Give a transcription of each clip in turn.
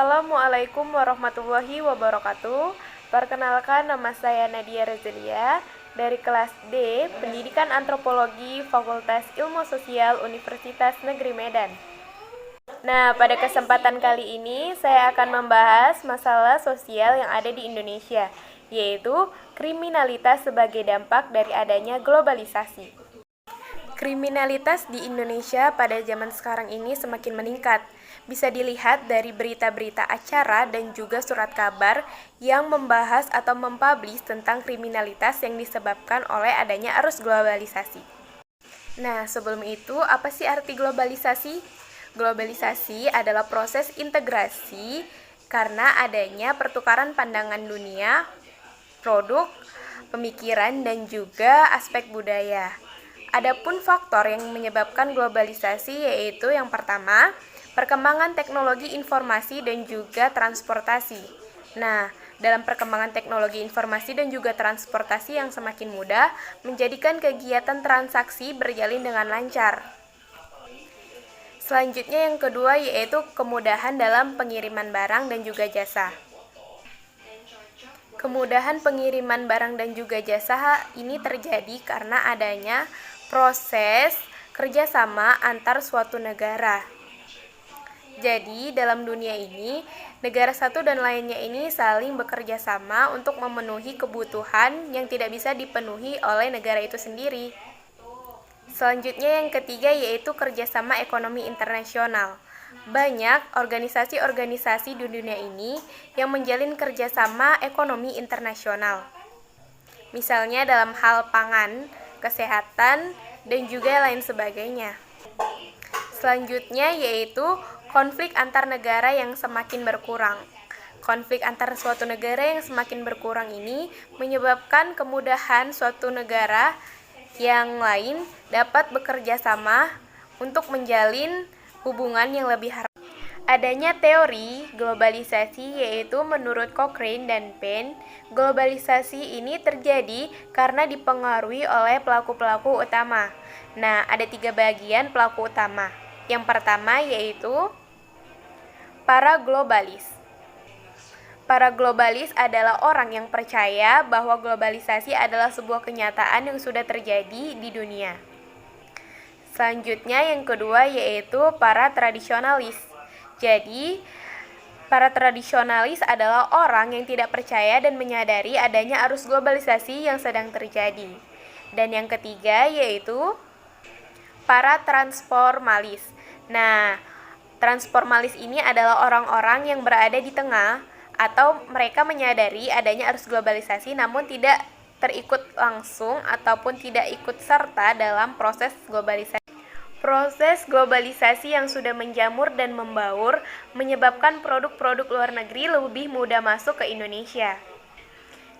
Assalamualaikum warahmatullahi wabarakatuh. Perkenalkan, nama saya Nadia Rezelia dari kelas D, Pendidikan Antropologi, Fakultas Ilmu Sosial Universitas Negeri Medan. Nah, pada kesempatan kali ini saya akan membahas masalah sosial yang ada di Indonesia, yaitu kriminalitas sebagai dampak dari adanya globalisasi. Kriminalitas di Indonesia pada zaman sekarang ini semakin meningkat. Bisa dilihat dari berita-berita acara dan juga surat kabar yang membahas atau mempublish tentang kriminalitas yang disebabkan oleh adanya arus globalisasi. Nah, sebelum itu, apa sih arti globalisasi? Globalisasi adalah proses integrasi karena adanya pertukaran pandangan dunia, produk, pemikiran, dan juga aspek budaya. Adapun faktor yang menyebabkan globalisasi yaitu yang pertama, perkembangan teknologi informasi dan juga transportasi. Nah, dalam perkembangan teknologi informasi dan juga transportasi yang semakin mudah, menjadikan kegiatan transaksi berjalin dengan lancar. Selanjutnya yang kedua yaitu kemudahan dalam pengiriman barang dan juga jasa. Kemudahan pengiriman barang dan juga jasa ini terjadi karena adanya proses kerjasama antar suatu negara. Jadi, dalam dunia ini, negara satu dan lainnya ini saling bekerja sama untuk memenuhi kebutuhan yang tidak bisa dipenuhi oleh negara itu sendiri. Selanjutnya yang ketiga yaitu kerjasama ekonomi internasional. Banyak organisasi-organisasi di dunia ini yang menjalin kerjasama ekonomi internasional. Misalnya dalam hal pangan, kesehatan, dan juga lain sebagainya. Selanjutnya yaitu konflik antar negara yang semakin berkurang. Konflik antar suatu negara yang semakin berkurang ini menyebabkan kemudahan suatu negara yang lain dapat bekerja sama untuk menjalin hubungan yang lebih harmonis. Adanya teori globalisasi yaitu menurut Cochrane dan Penn, globalisasi ini terjadi karena dipengaruhi oleh pelaku-pelaku utama. Nah, ada 3 bagian pelaku utama. Yang pertama yaitu para globalis. Para globalis adalah orang yang percaya bahwa globalisasi adalah sebuah kenyataan yang sudah terjadi di dunia. Selanjutnya yang kedua yaitu para tradisionalis. Jadi, para tradisionalis adalah orang yang tidak percaya dan menyadari adanya arus globalisasi yang sedang terjadi. Dan yang ketiga yaitu para transformalis. Nah, transformalis ini adalah orang-orang yang berada di tengah atau mereka menyadari adanya arus globalisasi namun tidak terikut langsung ataupun tidak ikut serta dalam proses globalisasi. Proses globalisasi yang sudah menjamur dan membaur menyebabkan produk-produk luar negeri lebih mudah masuk ke Indonesia.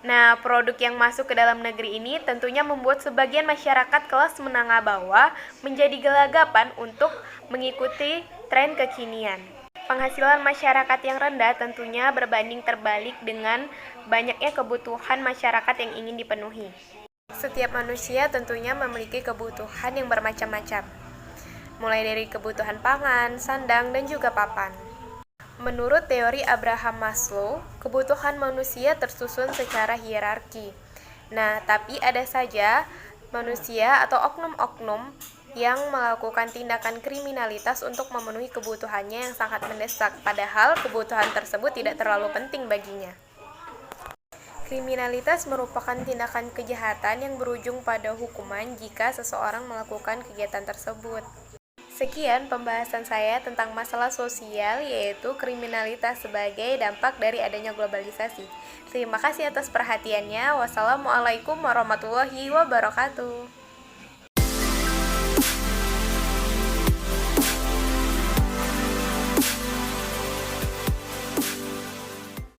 Nah, produk yang masuk ke dalam negeri ini tentunya membuat sebagian masyarakat kelas menengah bawah menjadi gelagapan untuk mengikuti tren kekinian. Penghasilan masyarakat yang rendah tentunya berbanding terbalik dengan banyaknya kebutuhan masyarakat yang ingin dipenuhi. Setiap manusia tentunya memiliki kebutuhan yang bermacam-macam, mulai dari kebutuhan pangan, sandang, dan juga papan. Menurut teori Abraham Maslow, kebutuhan manusia tersusun secara hierarki. Nah, tapi ada saja manusia atau oknum-oknum yang melakukan tindakan kriminalitas untuk memenuhi kebutuhannya yang sangat mendesak, padahal kebutuhan tersebut tidak terlalu penting baginya. Kriminalitas merupakan tindakan kejahatan yang berujung pada hukuman jika seseorang melakukan kegiatan tersebut. Sekian pembahasan saya tentang masalah sosial yaitu kriminalitas sebagai dampak dari adanya globalisasi. Terima kasih atas perhatiannya. Wassalamualaikum warahmatullahi wabarakatuh.